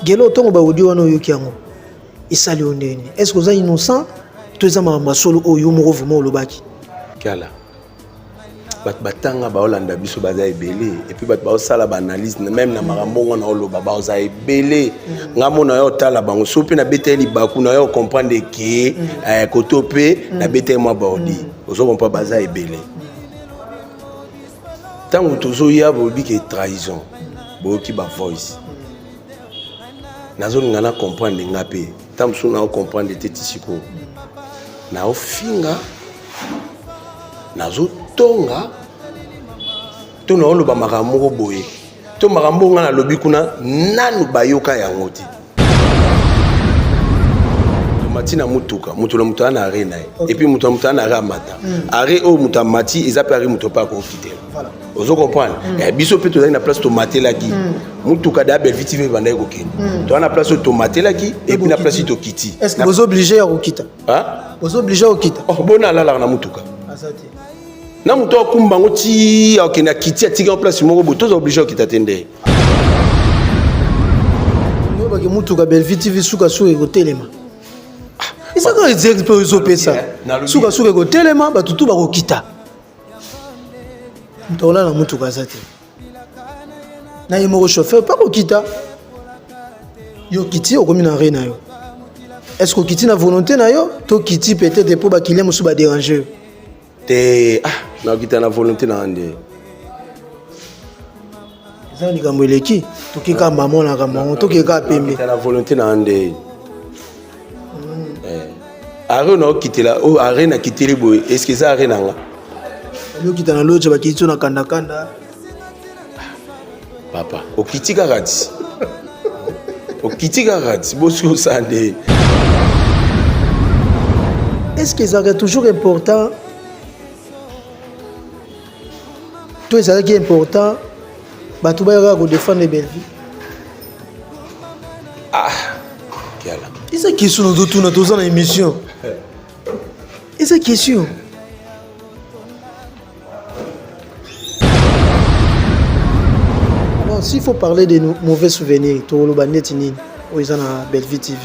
gelo tongo ba audio wana yoki yango esali ondeni est-ce que vous êtes innocent to eza ma solo oyo moko vraiment olobaki kala batanga ba Hollanda biso baza ebele et puis ba sala ba analyse même na makambo na oloba ba oza ebele ngamo na yo tala bango so pe na beteli baku na yo comprendre que koto pe na beteli moi baodi ozo comprendre baza ebele tango tozo ya bobi ke trahison boki ba voice nazo ngana comprendre ngape tamso na comprendre tetisiko na ofinga nazo tonga to na oloba makambo boye to makambo ngana lobi kuna nanu bayoka yango te matina mutuka mutula mutana arena et puis mutana ramata are o mutamati ezapa ari mutopa ko kitela voilà ozo comprendre biso pe to na place to matela ki mutuka da belle vitive banda ko keni to na place to matela ki et puis na place to kiti est-ce que vous obligé à okita hein vous obligé à okita oh bona la na mutuka asati na muto akumba ngoti akena kiti atika en place moko boto za obligé okita tende no ba ke mutuka belle vitive suka suka ko telema isa ka expérience pesa suka suka ko telema batutu ba ko kita ntola na mutuka zate na yemo chauffeur pas ko kita yo kiti okomi na rena yo est-ce que kiti na volonté na yo to kiti peut-être pour ba kilé musu ba déranger te na kita na volonté na ande za ni kambo eleki to kika maman na kambo to kika pembe na volonté na ande Arre na okitela o arre na kiteli boy est-ce que ça arre nanga yo kitana loje ba kitso na kanda kanda papa okitika rati okitika rati bosu sande est-ce que ça est toujours important tout ça qui est important ba tout ba ko défendre belle vie ah kiala isa question no tout na tous na émission isa question bon s'il faut parler de mauvais souvenirs to lo bandeti nini o isa na Belle Vie TV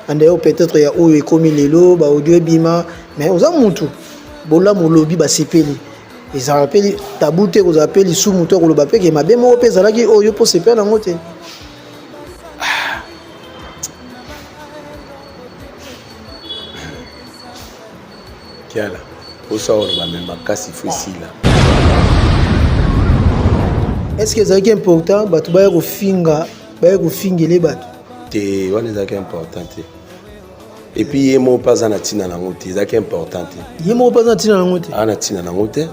ande peut-être ya o ekomi lelo ba audio bima mais oza mutu bola molobi ba sepeli ils rappellent tabute ko appelle sous mutu ko lo ba peke mabe mo pesa laki o yo po sepela na ngote kiala osa olo ba même makasi fosila est-ce que c'est important batu ba ko finga fingele batu te wana ezaki important te et puis ye mo pas na tina na ngote ezaki important te ye mo pas na tina na ngote ana tina na ngote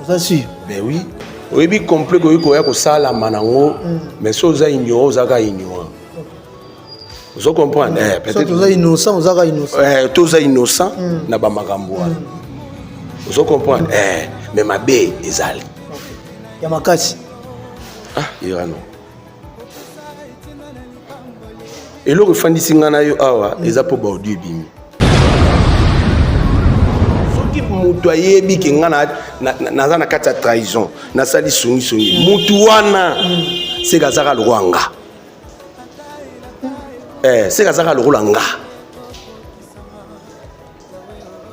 ça sûr ben oui oyebi complet ko ya ko sala manango mais so za ignorant zaka ignorant vous comprenez peut-être vous êtes innocent vous êtes innocent tous êtes innocent na ba makambo vous comprenez mais ma bé ezali ya makasi irano eloko efandisi nga na yo awa eza mpo baaudio ebimi soki moto ayebi ke nga naza na kati ya trahison nasali songisongi motu wana seka azaka lokola nga seka azaka lokola nga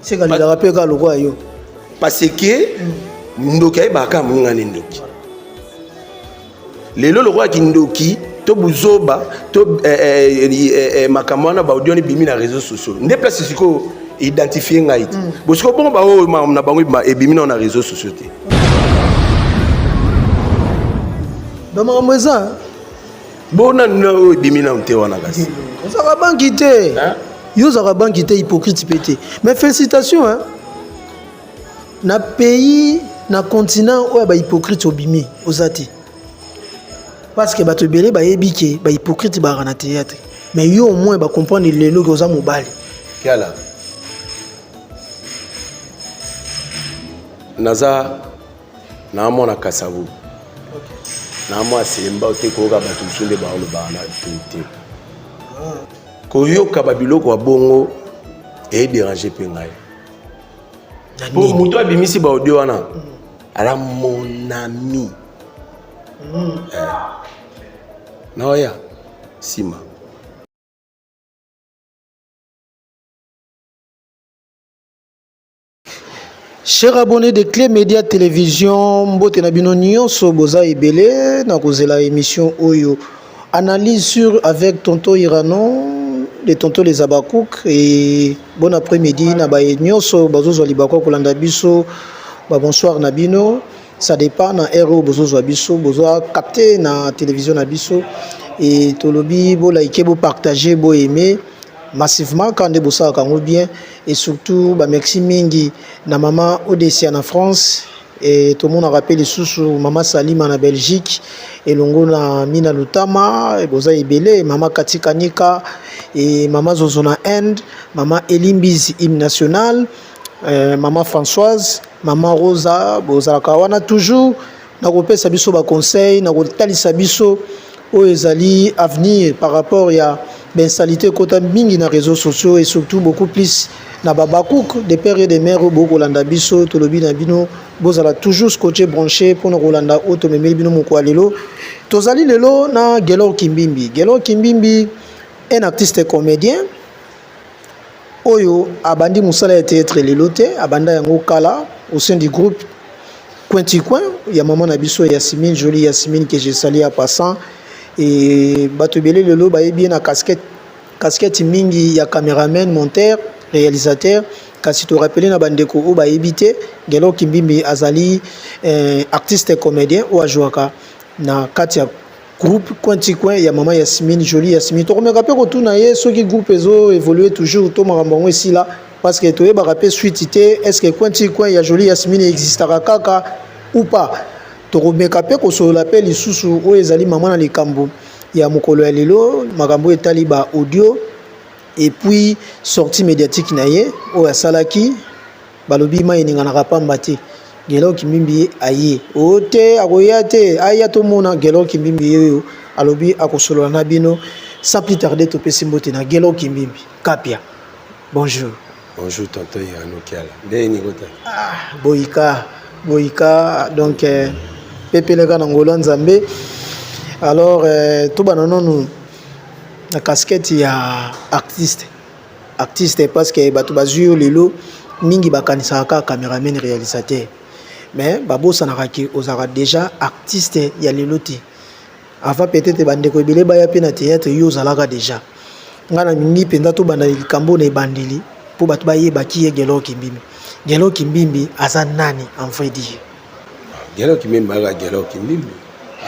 seka lelaka mpe kaka lokola yo parce que ndoki ayebaka moninga ne ndoki lelo lokolaki ndoki to buzoba to makambo wana baaudio ebimi na réseaux sociaux nde place sikoyo identifie ngai te bosiko bongo baoyo na bango ebimi nao na réseaux sociaux te bamakambo eza bona oyo ebimi nao te wana kasi ozaka banki te yo ozaka banki te hypocrite mpe te mais félicitation na pays na continent oyo bahypocrite obimi oza te parce que bato ebele bayebi ke bahypocrite baka na théâtre mais yo au moins bacomprendre lelo ke oza mobali kiala naza naamona kasavu naamona selemba ote koyoka bato mosusu nde baolobaka na te koyoka babiloko ya bongo eyederange mpe ngai po moto abimisi baaudio wana ala mon ami naoya Sima. Chers abonnés de Clé Média Télévision, mbote na bino nyonso boza ebele na kozela émission Oyo. Analyse sur avec Tonton Irano, les Tonton les Abakouk et bon après-midi na ba nyonso bazozo libako kolanda biso. Bonsoir na bino. Ça dépend na RO bozozo biso, bozo capter na télévision na biso et tolobi bo liker, bo partager, bo aimer massivement quand de bossa kango bien et surtout ba merci mingi na maman Odessia na France et tout le monde a rappelé sous maman Salima na Belgique et longo na Mina Lutama et boza ebele maman Katika Nika et maman Zozo na Inde, maman Elimbiz hymne national, maman Françoise, maman Rosa boza kawana toujours na kopesa biso ba conseil na kotalisa biso o ezali avenir par rapport ya bensalité kota mingi na réseaux sociaux et surtout beaucoup plus na babakouk des pères et des mères beaucoup landa biso tolobi na bino bozala toujours scotché branché pour na rolanda auto memeli bino moko lelo tozali lelo na Gelor Kimbimbi un artiste comédien oyo abandi musala ya théâtre lelo te abanda yango kala au sein du groupe Coin ya maman na biso Yasmine jolie Yasmine que j'ai salué à passant et batubele lelo ba bien na casquette mingi ya caméraman monteur réalisateur kasi to rappeler na bandeko o ba ebité Gelor Kimbimbi azali artiste comédien ou ajouaka na katia groupe Coin ya maman Yasmine jolie Yasmine to remeka pe ko tuna ye soki groupe ezo évoluer toujours to makambo ici là parce que to ba rappeler suite té est-ce que Coin ya jolie Yasmine existera kaka ou pas to remeka pe ko so l'appel lisusu o ezali maman na likambo ya mokolo ya lelo makambo etali ba audio et puis sortie médiatique na ye o ya salaki balobi ma eninga na rapamba te Gelor Kimbimbi aye o te akoya te aya to mona Gelor Kimbimbi yo alobi akosolo na bino sans plus tarder to pesi mbote na Gelor Kimbimbi kapia bonjour Tonton Irano Kiala ndeni kota boika donc pepeleka na ngolo nzambe alors tout bananono la casquette ya artiste parce que batu bazui lelo mingi bakanisa ka caméraman réalisateur mais babosa na raki ozara déjà artiste ya lelo ti avant peut-être bandeko ebele baya pe na théâtre yo zalaka déjà ngana mingi penda to banda likambo na bandili po batu baye baki Gelor Kimbimbi aza nani en vrai dire Gelor Kimbimbi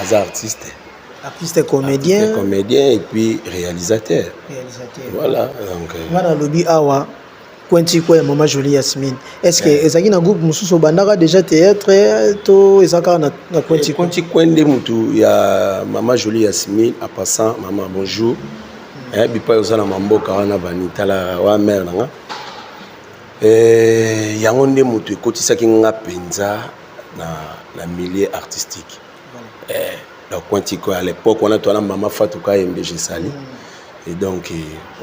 aza artiste comédien et puis réalisateur. Voilà donc voilà lobi awa Coin ya maman jolie Yasmine est-ce que ezaki na groupe mususu bandaka déjà théâtre to ezaka na Coin de mutu ya maman jolie Yasmine en passant maman bonjour bipa yozana mamboka wana banitala wa mère nanga yango nde mutu ekotisaki nga penza na milieu artistique donc Coin à l'époque on a tourné maman Fatou Kayembe Sali et donc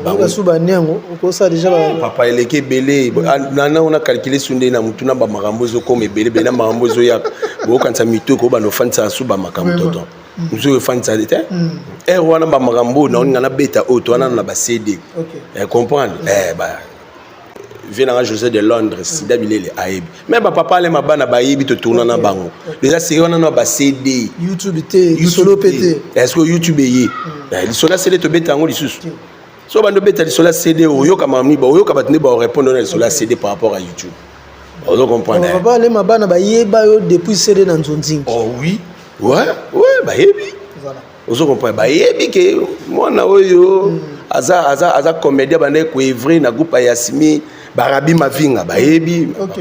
bango suba nengo ko ça déjà papa eleke belé nana on a calculé sunde na mutuna ba makambo zo comme belé na makambo zo ya bo kanza mito ko ba no fansa suba makambo toto nous fansa de te wana ba makambo na on ngana beta auto wana na ba CD comprendre vient José de Londres sida bilele ayebi mais papa le mabana bayebi to tourner na bango déjà c'est on na ba CD YouTube té solo pété est-ce que YouTube yi li sola CD to betango lisusu so bando beta li sola CD oyo kama mni ba oyo ka batne ba répondre na sola CD par rapport à YouTube on doit comprendre papa le mabana bayeba yo depuis CD na nzonzingi oh oui ouais bayebi voilà on doit comprendre bayebi que mwana oyo aza comédien bande ko ivrer na groupe Yasmine Barabi Mavinga bayebi OK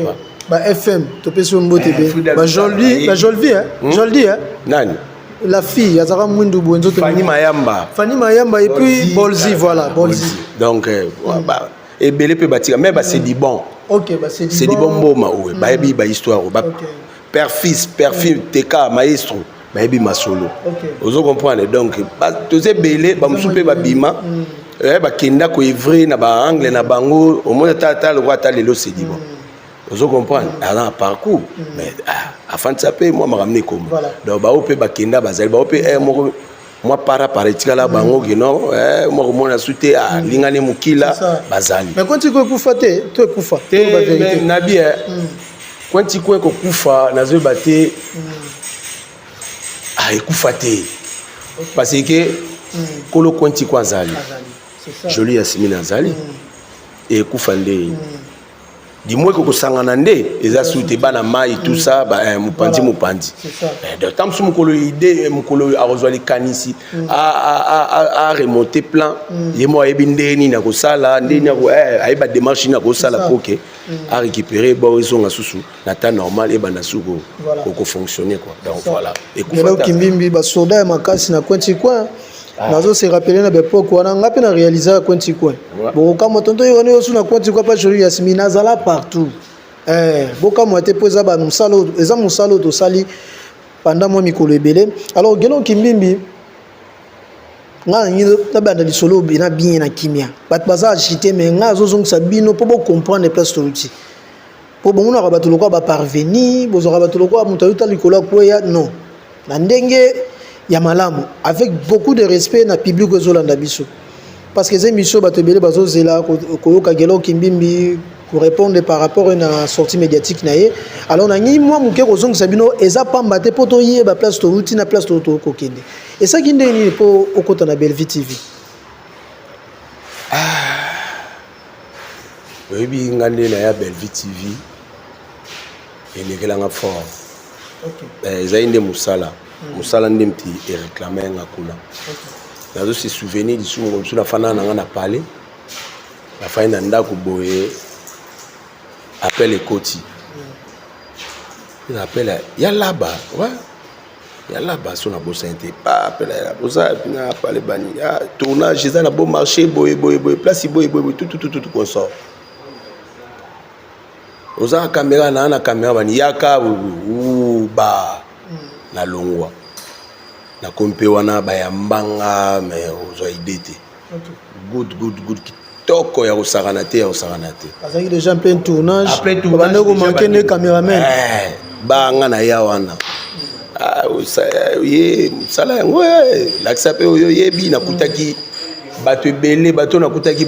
ba FM to pesi mbote be ba Jolvi nani la fille azara mwindu bwenzo Fanny Mayamba et puis Bolzi voilà Bolzi donc et belé pe batika mais c'est du bon OK c'est du bon mboma ouais bayebi ba histoire ba père fils TK maestro bayebi masolo ozo comprendre donc toze belé ba musupe ba bima bakenda ko ivrer na ba angle na bango au moins tata le roi lelo c'est dit bon vous comprenez alors parcours mais afin de ça moi m'a ramené comme donc ba opé bakenda bazali ba opé moi par etikala bango que non moi komona sute lingane mukila bazali mais quand tu kufa te tu kufa te na bien quand tu kufa nazo baté ekufa te parce que kolo quand tu azali joli Yasmine azali ekufa nde dis-moi que sangana nde eza sute bana mai tout ça mupandi de temps sous mukolo idée mukolo arozwali kanisi a remonter plan yemo ebinde ni na kosala nde ni ko aiba démarche na kosala poke a récupérer borisonga susu na temps normal ebana suko ko fonctionner quoi donc voilà ekufa kimbimbi ba soldat makasi na kwenti kwa nazo se rappeler na bepoke wana ngapi na réaliser kwenti kwa bon kama tonto yone osu na kwenti kwa pa joli Yasmine azala partout boka moite poza ba musalo eza musalo to sali pendant moi mikolo ebele alors gelo kimbimbi nga nyi na banda li solo bina bien na kimia bat baza agité mais nga zozong sabino po comprendre place to outil po bon na bato lokwa ba parvenir bozo bato lokwa mutayuta likolo kwa ya non na ndenge ya malamu avec beaucoup de respect na public ozolanda biso parce que ces missions bato belé bazo zela ko kagelo kimbimbi pour répondre par rapport à une sortie médiatique naie alors na ngi moi muke kozong sabino eza pamba te poto yé ba place to routine na place to kokende et ça qui ndeni po okota na Bellevue TV oui ngande na ya Bellevue TV elekelanga fort eza inde musala musala ndemti et réclamer nga kuna nazo se souvenir du sou comme la fana na na parler la fin na ndako boye appelle Ekoti il appelle ya là-bas ouais ya là-bas son abosa inte pas appelle la bosa na parler bani ya tournage ça na bon marché boye place boye tout comme ça oza caméra na caméra bani yaka ba na longwa na kompe wana ba yambanga mais ozo idete good kitoko ya osakana te azaki déjà plein tournage bande ko manquer ne cameraman ba nga na ya wana ye sala yango l'accepter yo yebi na kutaki bato ebele bato na kutaki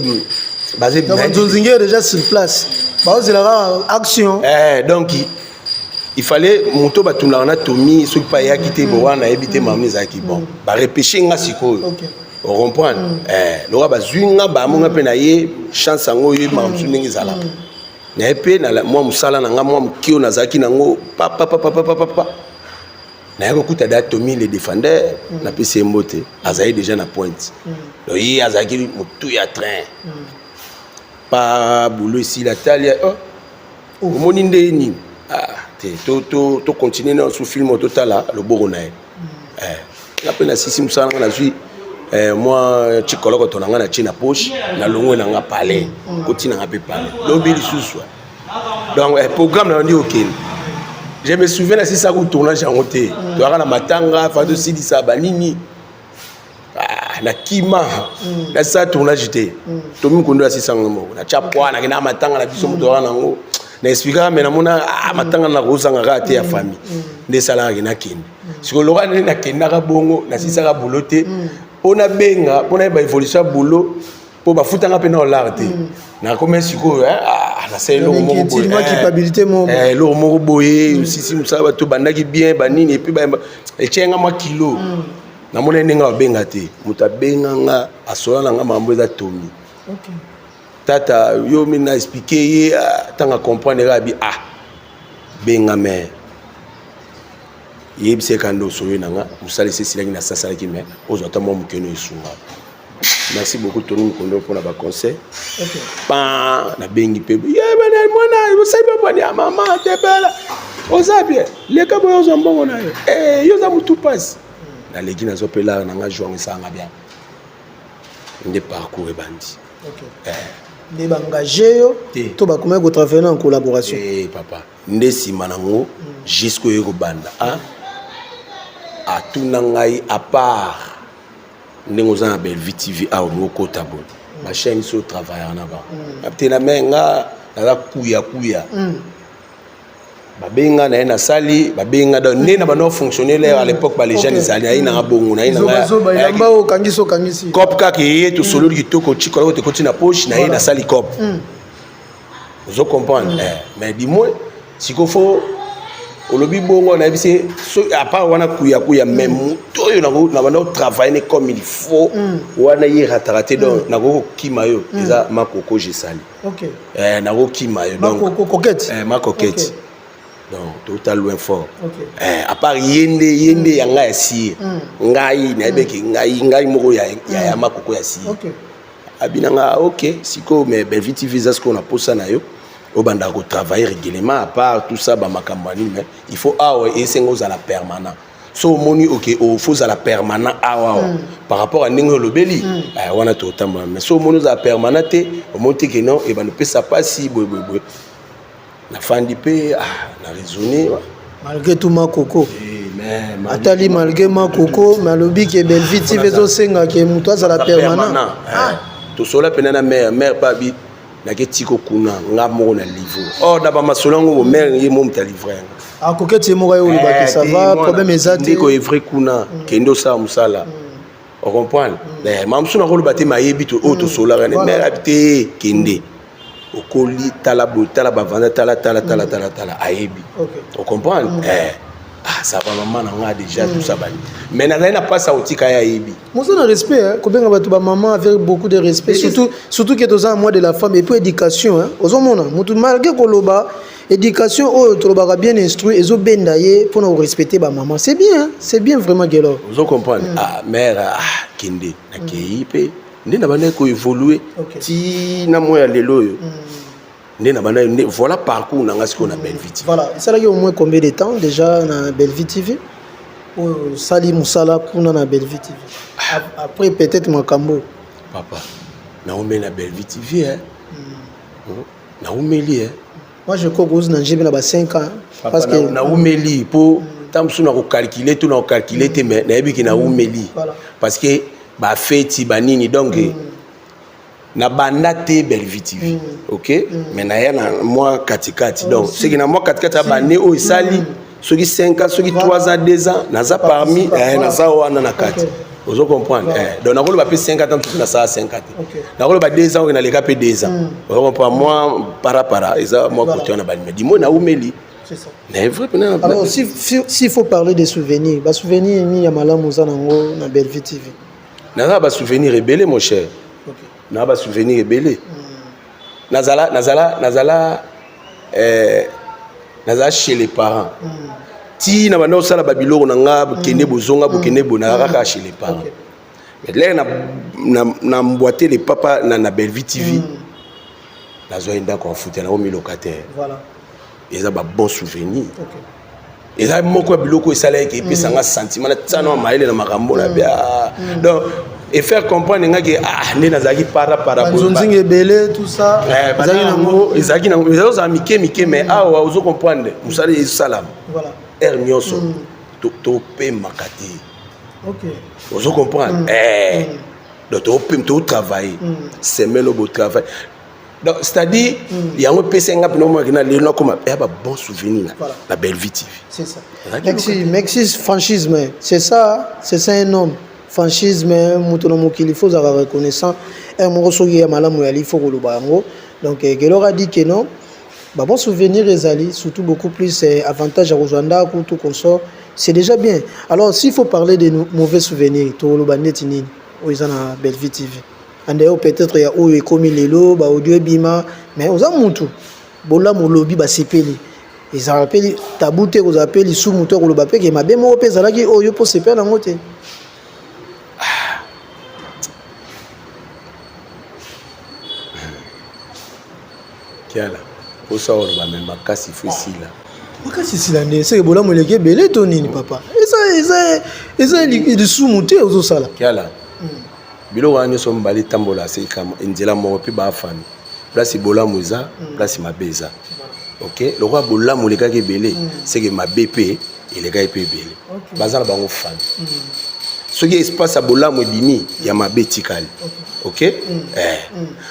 basé bien nzonzinge déjà sur place ba ozela action donc il fallait monter batuna na tomi ce pas ya quitté bo wana ebité mamni zaki bon ba repêcher nga siko on comprend le roi bazunga ba monga pe na ye chance ngo ye mamsu ningi zala na epé na moi musala na nga moi mkio na zaki nango papa na yako kuta da tomi les défendeurs na PC mbote azayi déjà na pointe donc yi azaki mutu ya train pas boulot ici la taille moni ndeni to continuer dans ce film total là le boronais la peine si musala na suis moi chikolo to nanga na china poche na longwe na nga parler continue na pe parler lobi lisusu donc programme na ndi OK je me souviens si ça ko tournage en côté to na matanga fado sidi sa banini na kima na ça tournage te to mi kondo asisa ngo na chapwa na kina matanga na biso moto wana ngo na expliquer mais na mona matanga na kozanga ka te ya famille nde sala na kindi sikolo ka na kenda ka bongo na sisa ka bolote ona benga pona ba évolution boulot po ba futanga pe na l'arte na comme siko na c'est le moment boye culpabilité mo le moment boye sisi musaba to bandaki bien banini et puis ba etchenga ma kilo na mona ninga benga te muta benga nga asola nga mambo za tomi tata yo mina expliquer ye tanga comprendre rabi benga mais yebise kando soyo nanga musali sesila na sasala ki mais ozota mo mukeno isunga merci beaucoup Tony Mkondo pour la conseil pa na bengi pe ye bana mwana yo sabi bani ya mama te bela ozabie le kabo yo zombongo na yo za mutu passe na legi na zopela na nga joang sanga bien nde parcours e bandi nde bangagé yo to ba comment ko travailler en collaboration papa nde sima nango jusqu'au yeko banda a tuna ngai à part ndenge oza na Bellevue TV a onoko tabo ma chaîne so travailler na ba apte na menga na kuya babenga na na sali babenga donc né na bano fonctionner à l'époque les jeunes zali na ina bongo na ina ba o kangisi cop ka ki to solo kitoko chiko te koti na poche na ina sali cop vous comprenez mais dis-moi si ko faut olobi bongo na bise à part wana kuya même to yo na bano travailler comme il faut wana yi ratrater donc na ko kimayo eza makoko je sali OK na ko kimayo donc makoko coquette ma coquette donc total loin fort à part yende yanga ya si ngai na beki ngai moko ya makoko ya si abinanga OK siko mais Bellevue TV ça ce qu'on a posé na yo obanda ko travailler régulièrement à part tout ça ba makambani mais il faut et c'est ngos à la permanent so moni OK au faut à la permanent par rapport à ndenge lobeli wana to tamba mais so moni à permanent au monter que non et ba ne peut ça pas si boy na fandi pe na raisonner malgré tout makoko atali malgré makoko malobi ke Bellevue TV zo senga ke muto à la permanent to sola penana mère pas bi na ke tiko kuna nga mo na livre da ba masolongo mère ye mo mta livre coquette mo yo ba ke ça va problème ezati ko evre kuna kendo sa musala on comprend mais mam suna ko lobate mayebi to to sola ne mère habité kende okoli tala ba vanda tala ayebi on comprend ça va maman na déjà tout ça bani mais na pas ça otika ya yebi moi ça na respect ko benga batu ba maman avec beaucoup de respect surtout que dans un mois de la femme et puis éducation ozomona mutu malgré ko loba éducation to loba bien instruit ezo benda ye pour nous respecter ba maman c'est bien vraiment gelo vous comprenez mère kinde na keipe ndina bana ko évoluer ti na moya lelo yo voilà parcours na ngasko na Bellevue TV. Voilà, ça là au moins combien de temps déjà na Bellevue TV? Ou sali musala kuna na Bellevue TV. Après peut-être makambo. Papa, na on met na Bellevue TV na umeli Moi je crois que na jibe na ba 5 ans parce que na umeli pour tamsu na ko calculer tout na calculer mais na yebi ki na umeli. Parce que ba feti banini donc na banda te Bellevue TV OK mais na ya na moi katikati donc c'est que na moi katikati abane o isali soki 5 ans soki 3 ans 2 ans naza parmi naza wana na kati vous comprenez donc na ko ba pe 5 ans tout na ça 5 ans na ko ba 2 ans na leka pe 2 ans vous comprenez moi para eza moi côté na bani mais dis moi na umeli c'est ça mais vrai alors s'il faut parler des souvenirs ba souvenirs ni ya malamu za nango na Bellevue TV naza ba souvenir rebelle mon cher na ba souvenir rebelle nazala chez les parents ti na bana osala babiloko na nga kende bozonga bokende bona kaka chez les parents mais là na mboîter les papa na Bellevue TV nazo enda ko fouter na o mi locataire voilà ils ont ba bon souvenir et ça moko biloko esala ke pesa nga sentiment na tsana maile na makambo na bia donc et faire comprendre que né nazaki para nzonzinga ebele tout ça ezaki na ngo mike mais ozo comprendre musali salam voilà nyonso to pe makati OK ozo comprendre donc to travailler semaine au travail donc c'est-à-dire il y a un PC ngap no mo na le no comme ba bon souvenir la Bellevue TV c'est ça Maxis franchisme c'est ça un homme franchisme mutono mokili faut avoir reconnaissant un moko soki ya malamu ya li faut ko loba ngo donc Gelora dit que non bah bon souvenir ezali surtout beaucoup plus avantage à Rwanda ko tout consort c'est déjà bien alors s'il faut parler de mauvais souvenirs to loba neti nini oizana Bellevue TV andeo peut-être ya oyo ekomi lelo ba audio bima mais oza mutu bola molobi ba sepeli ils appellent tabute aux appels sous mutu ko loba pe ke mabe mo pe zalaki oyo po sepela ngote kiala osa oro ba même makasi fusila makasi silande c'est que bola moleke belé tonini papa eza li sous mutu ozo sala kiala bilo wani so mbali tambola c'est comme nzela mo pe ba fami place bola muza place mabeza OK le roi bola moleka ke belé c'est que mabepe il est gars pe belé bazala bango fami ce qui espace à bola mo bimi ya mabeti kali OK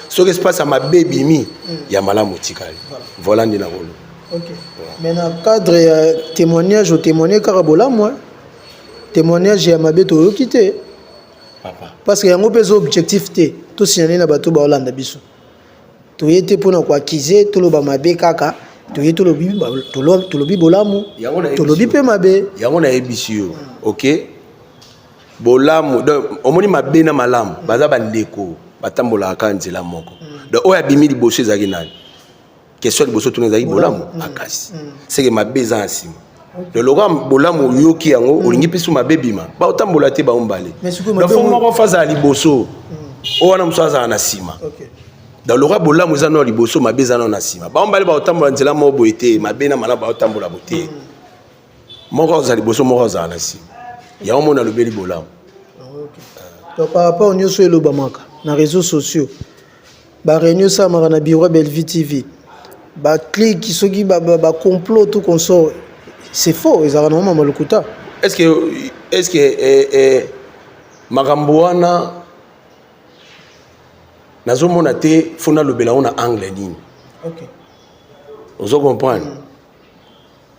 ce qui espace à mabebimi ya malamu tikali voilà ndina rolo Ok. Mais dans le cadre témoignage au témoigner Karabola moi témoignage ya mabe to quitté. Papa. Parce que y a un peu objectif té to signaler na bato ba Hollande biso. To yete pona kwa kize to lo ba mabe kaka to yete to lo bi bolamu to lo bi pe mabe yango na ebisio. OK. Bolamu donc omoni mabe na malamu baza bandeko batambola ka nzela moko. Donc oya bimi liboso ezaki nani? Question liboso tuna ezaki bolamu akasi. C'est que mabe za asima. Le logam bolamu yoki yango olingi pisu mabe bima. Ba otambola te ba ombale. Le fond moko faza liboso. O wana msaza na sima. OK. Dans le roi bolamu za no liboso mabe za no na sima. Ba ombale ba otambola nzela mo boite mabe na mala ba otambola bote. Moko za liboso moko za na sima. Ya omo na lobeli bolamu. Donc par rapport au nyonso elobamaka na réseaux sociaux ba réunion ça na bureau Bellevue TV ba clic qui soki ba complot tout consort c'est faux ils ont normalement malukuta est-ce que makambo wana nazomona te fona lobela ona angle nini. OK vous comprenez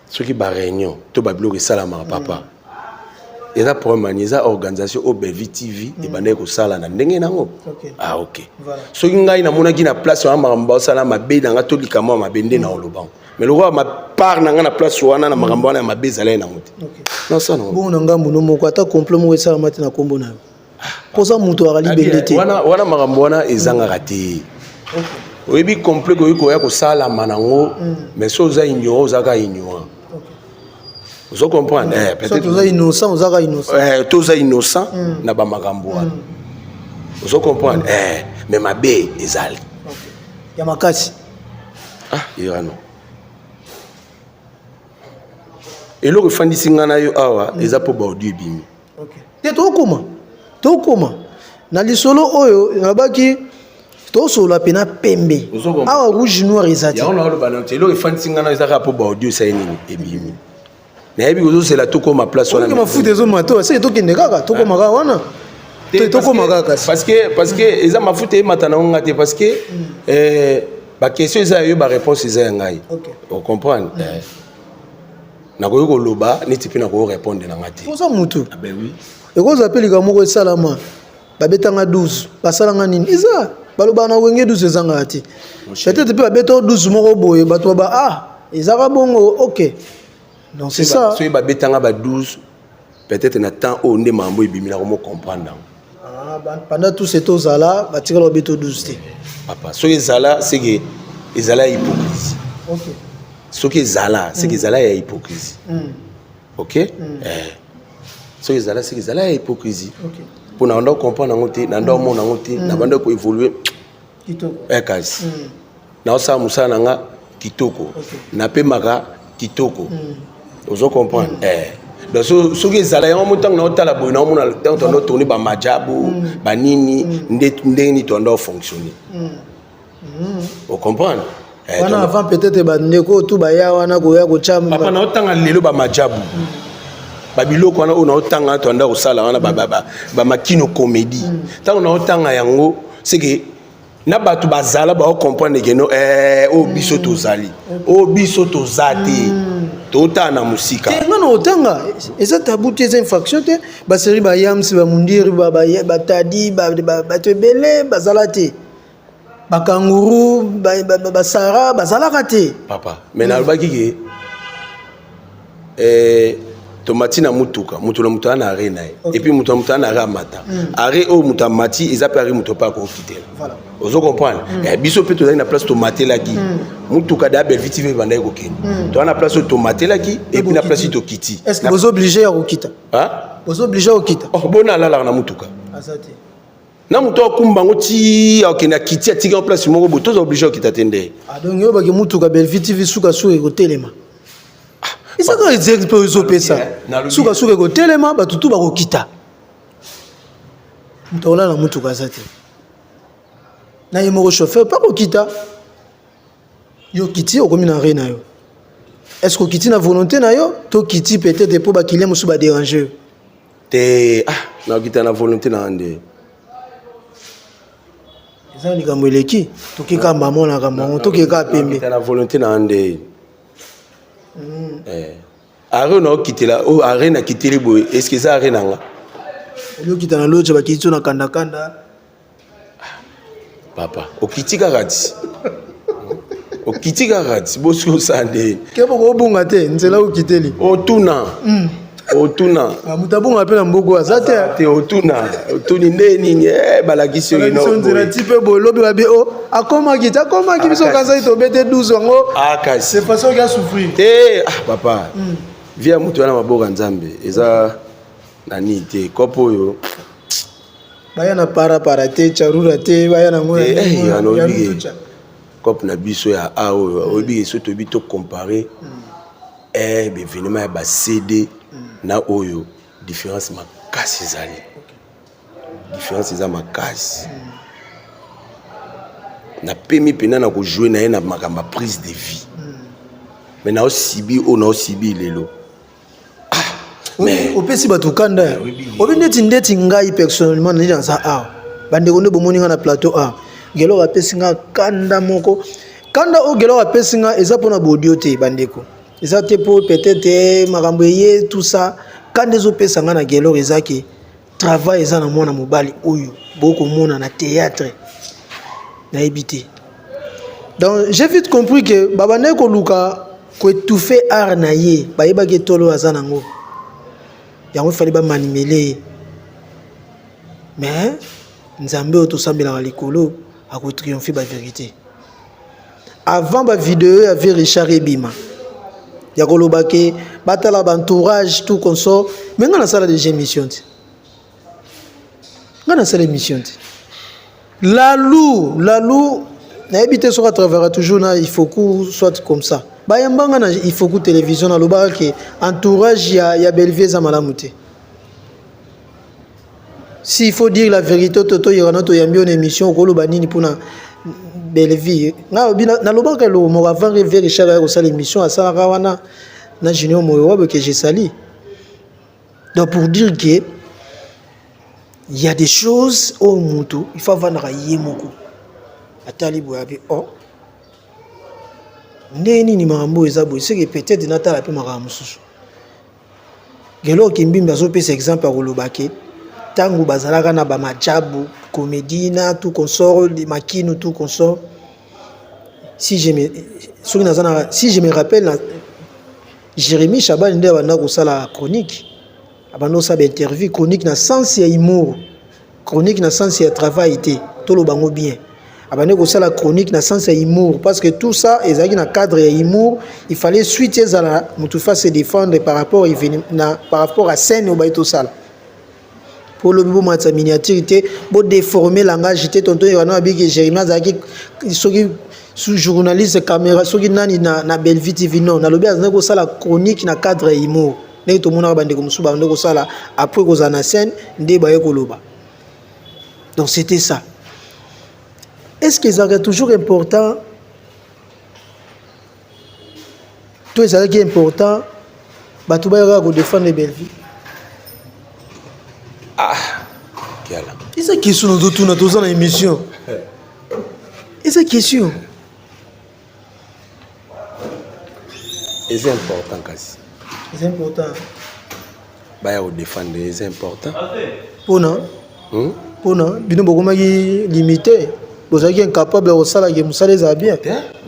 soki ba réunion to ba bloquer salama papa. Il y a problème, il y a organisation au Bellevue TV et bandé ko sala na ndenge nango. Ah OK. Voilà. So ngai na mona ki na place wa maramba sala mabe na ngato likamo mabende na olobango. Mais le roi ma part na na place wana na maramba na mabe zala na ngote. OK. Non ça non. Bon na ngambo no moko ata complot mo sala mati na kombo na. Poza muto akali belete. Wana maramba wana ezanga raté. OK. Oyebi complot ko ya ko sala manango mais so za ignorant zaka ignorant. Vous comprenez? Peut-être que innocent, vous êtes innocent. Tous les innocents na ba makambo. Vous comprenez? Mais ma bé ezali. Ya makasi. Ah, irano. Et le refandi singana yo awa eza po ba odi bimi. OK. Te to koma. Na lisolo oyo nabaki to sola pena pembe. Awa rouge noir ezati. Ya ona lo banante. Le refandi singana ezaka po ba odi sa nini ebimi. Nayebi gozo c'est la toko ma place wana. Ko ma fout des hommes mato, c'est to kende kaka, toko maka wana. Toko maka parce que eza ma fout e matana ngate parce que ba question eza yo ba réponse eza ngai. OK. Vous comprenez? Na ko yoko loba niti pina ko répondre na ngate. Pour ça mutu. Ah ben oui. Et ko zapeli ka moko salama. Ba betanga 12, ba salanga nini? Eza baloba na wenge 12 ezanga ati. Peut-être pe ba beto 12 moko boye bato ba ezaka bongo OK. Donc c'est ça. Si tu as 12, peut-être na temps où on est mambo ibimi na comment comprendre. Pendant tous ces temps là, ba tira lo beto 12 té. Papa, so ezala c'est que ezala hypocrisie. OK. So que ezala, c'est que ezala ya hypocrisie. OK? So ezala c'est que ezala ya hypocrisie. OK. Pour na ndo comprendre ngote, na ndo mona ngote, na banda ko évoluer. Kitoko. Kasi. Na osa musana nga kitoko. Na pe maka kitoko. Vous comprenez? Donc ce qui est là, on monte dans l'hôtel, on a tourné par Majabu, Banini, ndeni tondo fonctionner. Vous comprenez? Avant peut-être bandeko tout baya wana ko ya ko chamba. Papa na otanga lelo ba Majabu. Babilo ko na otanga tondo ko sala wana ba makino comédie. Tant on otanga yango, c'est que na batu bazala ba comprendre que no o biso tozali. O biso tozati. Tota na musika. Ngana otanga eza tabou tes infractions ba série ba yams ba mundiri ba tadi ba tebele bazalate. Ba kanguru ba sara bazalaka te. Papa, mais na lobaki tomati na mutuka, mutu na arena et puis mutu na ramata. Are o mutu mati eza pari mutu pa ko kitela. Voilà. Vous comprenez? Biso pe to na place tomate la ki. Mutuka da Bellevue TV banda ko keni. To na place tomate la ki et puis na place to kiti. Est-ce que vous obligez à okita? Hein? Vous obligez à okita. Oh bona la na mutuka. Azati. Na mutu akumba ngoti akena kiti atika en place moko bo to obligé okita tende. Ah donc yo ba ke mutuka Bellevue TV suka suka ko telema. Isa ko explique zo pesa. Suka suka ko telema ba tutu ba ko kita. Mtola na mutuka azati. Na yemo chauffeur pas ko kita. Yo kiti okomi na re na yo. Est-ce que kiti na volonté na yo to kiti peut-être pour ba client musu ba déranger. Te na kita na volonté na ande. Eza likambo eleki to kika mama na kamba to kika pembe. Kita na volonté na ande. Arrêt on a quitté là, arrêt n'a quitté les boys. Est-ce que ça arrêt nanga? Yo kita na loche ba kitso na kanda kanda. Papa, au kitika rati. Au kitika rati, bosko sande. Kebo ko bunga te, nzela ukiteli. Otuna. Otuna. Mutabunga pe na mboko azate. Te otuna. Otuni nini balakisi yo ino. Nzela tipe bolobi ba be o akoma biso kanza ito bete 12 ngo. Kasi. C'est façon qu'il a souffrir. Papa. Via mutu wana maboka nzambe eza nani te kopo yo. Baya na para te charura te baya na ngona. Kop na biso ya oyo obi so to bi to comparer événement ya ba CD na oyo différence makasi ezali. Différence eza makasi. Na pemi pena na ko jouer na na makamba prise de vie. Mais na osibi o na osibi lelo. Mais opesi batukanda. Obi ndeti ngai personnellement na dans ça bande ko ndo bomoni na plateau gelo apesi nga kanda moko. Kanda o gelo apesi nga eza pona bodio te bandeko. Eza te po peut-être makambo ye tout ça. Kanda zo pesa nga na gelo ezaki travail eza na mwana mobali oyo boko mona na théâtre na ebité. Donc j'ai vite compris que babane ko luka ko étouffer art na ye ba yeba ke tolo azana ngo. Yango fali ba manimele. Mais nzambe o to sambela likolo a ko triompher ba vérité. Avant ba vidéo il y avait Richard Ebima. Ya ko lobake batala ba entourage tout consort mais ngana sala des émissions. Ngana sala émission. Lalou na habité sur à travers toujours na il faut que soit comme ça. Ba yambanga na il faut que télévision na lobake entourage ya Bellevue za malamute. S'il faut dire la vérité, toto yona to yambi une émission ko loba nini pona Bellevue. Na lobaka lo mo avant rêver Richard ko sala émission à sala wana na Junior Moyo que j'ai sali. Donc pour dire que il y a des choses au mutu, il faut vendre yemoko. Atali boyabi ndeni ni mambo ezabo c'est que peut-être natala pe makambo susu. Gelo kimbimbi azo pesa exemple ko lobake. Tango bazalaka na ba majabu comédie na tout consort les makino tout consort si je me rappelle Jérémy Chaban nde banda ko sala chronique abando sa ba interview chronique na sens ya humour chronique na sens ya travail té to lo bango bien abando ko sala chronique na sens ya humour parce que tout ça ezaki na cadre ya humour il fallait suite ezala mutu fa se défendre par rapport à scène au baito sala pour le bibo matsa miniaturité bo déformer langage té tonton yana biki Jérémy azaki soki sous journaliste caméra soki nani na Bellevue TV non na lobi azana ko sala chronique na cadre ya humour ndenge to mona bande ko musuba ndeko sala après ko za na scène ndé baye ko loba. Donc c'était ça. Est-ce que ça est toujours important? Tout ça qui est important batu ba ko défendre Bellevue. Kiala. Isa question nous tout na tous en émission. Isa question. Et c'est important kasi. C'est important. Baya au défendre c'est important. Pona. Pona bino bokomaki limité. Vous êtes incapable de sala que musala za bien.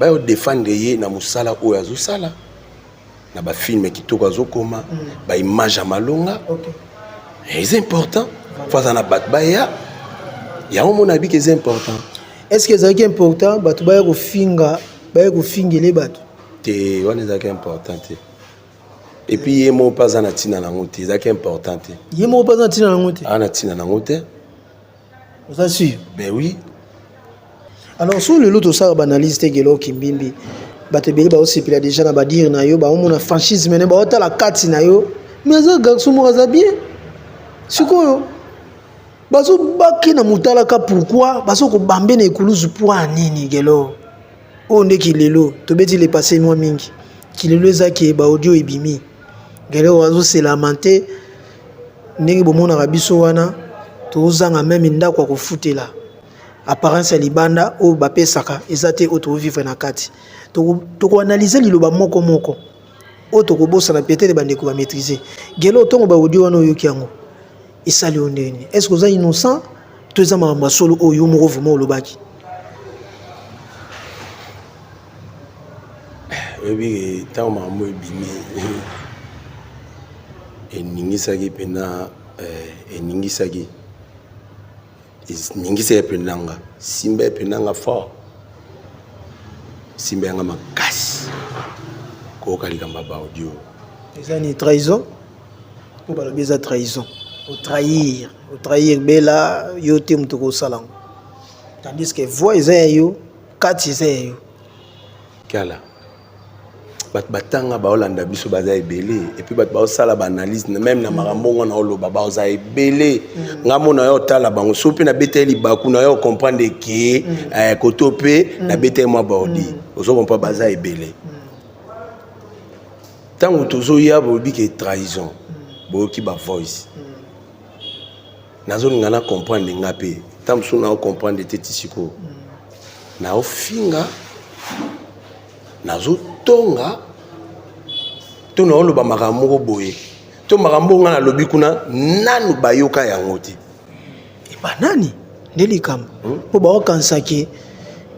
Baya au défendre ye na musala oyo azosala. Na ba film kitoko azokoma, ba image malonga. OK. C'est important. Face à la baya. Ya mon avis que c'est important. Est-ce que c'est important batu baya ko fingele batu? Te wana ezaki important te. Et puis ye mo pas na tina na ngote ezaki important te. Ye mo pas na tina na ngote. Na tina na ngote. Vous êtes sûr? Ben oui. Alors sur le lot ça banaliste gelo kimbimbi bato beli ba aussi pila déjà na ba dire na yo ba omona franchise mene ba ota la kati na yo mais ça garçon mo za bien. Sikoyo bazo baki na mutalaka pourquoi bazo ko bambe na ekuluzu pour nini gelo. O ndeki lelo to beti le passé moi mingi kilelo ezaki ba audio ebimi gelo wazo se lamenter ndenge bomona rabiso wana to zanga même ndako ko futela apparence ya libanda o bapesaka ezate auto vivre na kati to ko analyser liloba moko auto ko bossa na peut-être bande ko ba maîtriser gelo tongo ba audio wana yoki yango isali ondeni est-ce que vous êtes innocent to za ma solo oyo mo vraiment lobaki ebi tant mambo ebimi eningisaki pena eningisaki ningise penanga simba penanga fort simba nga makasi ko kalika mbaba audio ezani trahison ko ba beza trahison au trahir bela yo te muto ko salango tandis que voix ezayo kati ezayo kala batanga baolanda biso baza ebele et puis baosala ba analyse même na makambo na oloba baoza ebele ngamona yo tala bango sopi na beteli baku na yo comprendre que koto pe na beteli moi baodi ozo comprendre baza ebele tango tozo ya bobi ke trahison boki ba voice nazo ngana comprendre ngape tango so na comprendre tetisiko na ofinga nazo tonga to na oloba makambo boye to makambo nga na lobi kuna nanu bayoka yango te e banani ndeli kambo po ba okansaki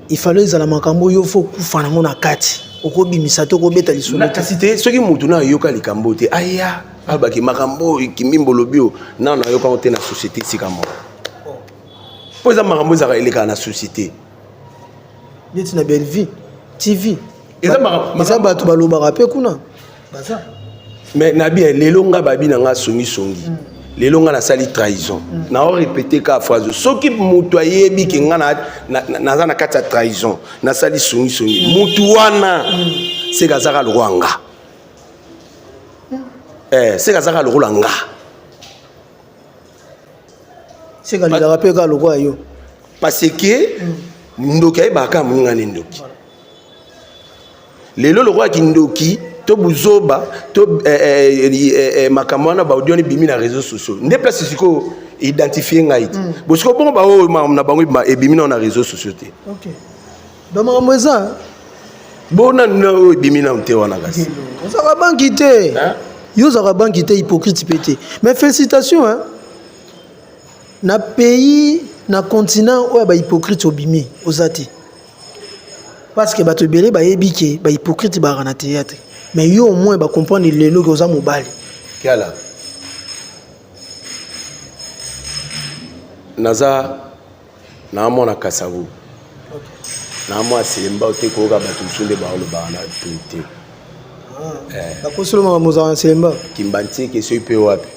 ifalo ezala makambo yo fo kufana ngo na kati okobimisa to kobeta lisolo na kasi te soki mutu na yoka likambo te aya abaki makambo kimimbo lobio na na yoka te na société sika mo po za makambo za eleka na société neti na belle vie TV eza bato balobaka pe kuna baza mais nabi lelo nga babi na nga songi lelo nga na sali trahison na o répéter ka phrase soki mutu ayebi ke nga na na kati ya trahison na sali songi mutu wana c'est kazaka lwanga c'est kazaka lwanga c'est quand il rappelle ka lokwa yo parce que ndoki ayebaka munga ne ndoki lelo lokwa kindoki to buzoba to makambo wana baaudio ni bimi na réseaux sociaux nde place siko identifier ngai te bosiko bongo ba o na bango ebimi na réseaux sociaux te OK donc makambo eza bona no ebimi na te wana kasi ozaka banki te yo ozaka banki te hypocrite pété mais félicitations hein na pays na continent oyo ba hypocrite obimi ozati parce que bato belé ba yebike ba hypocrite ba na théâtre mais yo au moins ba comprendre lelo que oza mobali kala naza na mona kasavu na mo asemba te ko ga bato sunde ba lo ba na te ba ko solo ma moza asemba kimbanti ke so ipe wapi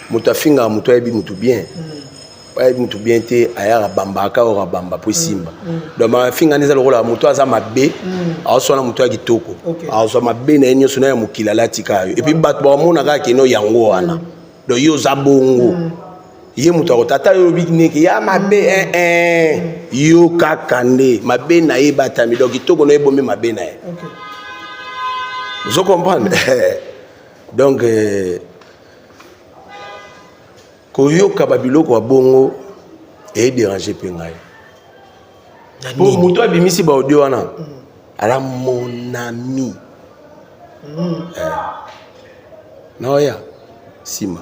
mutu afinga mutu ayebi mutu bien ayebi mutu bien te ayaka bambaka ora bamba po simba donc ma finga neza lokola mutu aza mabe awosona mutu ya kitoko awosona mabe na enyo sona ya mukila latika yo et puis bato ba mona ka keno yango wana do yo za bongo ye mutu akotata yo bikineke ya mabe yo kakande mabe na ye batami donc kitoko no ebomi mabe na ye vous comprenez donc koyoka babiloko wa bongo et déranger pe ngai pour muto abimisi ba audio wana ala mon ami noya sima